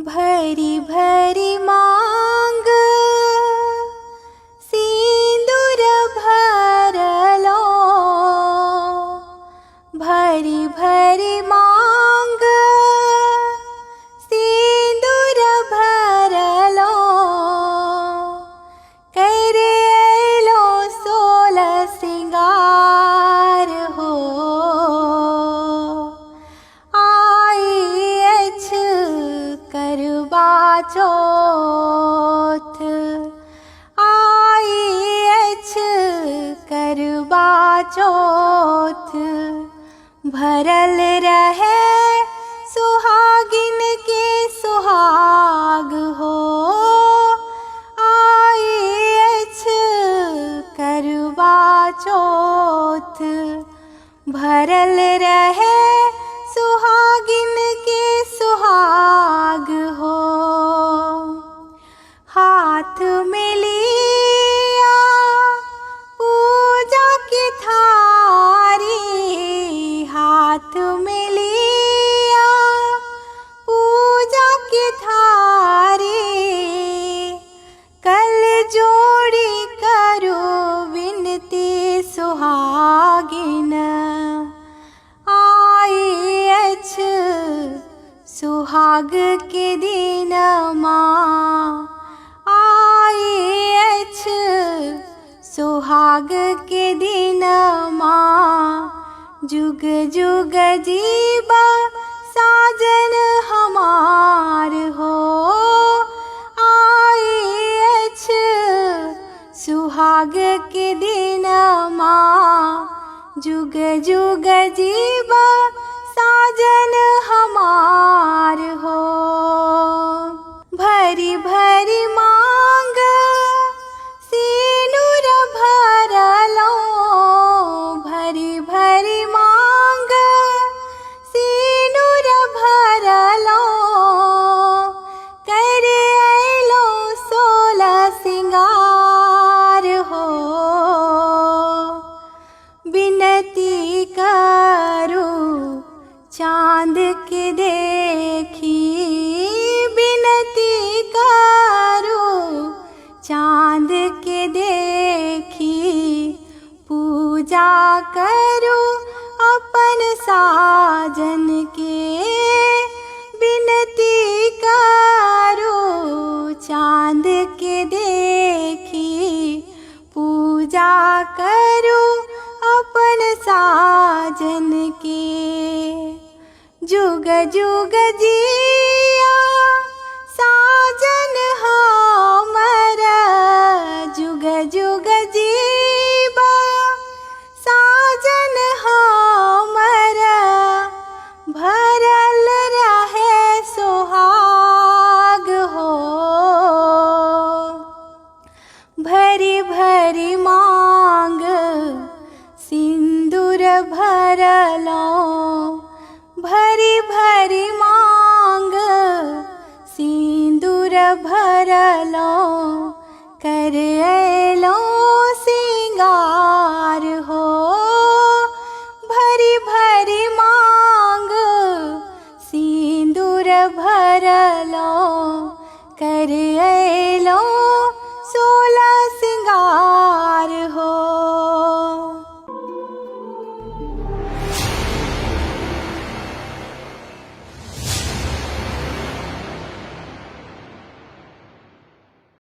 भरी भरी मांग सिंदूर भरलो, भरी भरी मांग सिंदूर भरलो, करे लो सोल सिंगार हो। करवा चौथ आई करवा चौथ, भरल रहे सुहागिन के सुहाग हो। आई करवा चौथ, भरल रहे सुहागिन के सुहाग हो। हाथ में लिया पूजा की थारी, हाथ में लिया पूजा की थारी, कल जोड़ी करो विनती सुहागिन। सुहाग के दिन माँ आई, सुहाग के दिन माँ, जुग जुग जीवा साजन हमार हो। आई सुहाग के दिन माँ, जुग जुग जीवा साजन हमार हो। भरी भरी मांग सिंदूर भरलो, भरी भरी मांग सिंदूर भरलो, करे लो सोल सिंगार हो। विनती करो चांद के देखी, विनती करो चांद के देखी, पूजा करो अपन साजन के। विनती करो चांद के देखी, पूजा करो अपन साजन के। जुग जुग जिया साजन हमारा, जुग जुग जीवा साजन हमारा, भरल रहे सुहाग हो। भरी भरी मांग सिंदूर भरलो, भरी भरी मांग सिंदूर भरलो, करे लो सिंगार हो। भरी भरी मांग सिंदूर भरलो, करे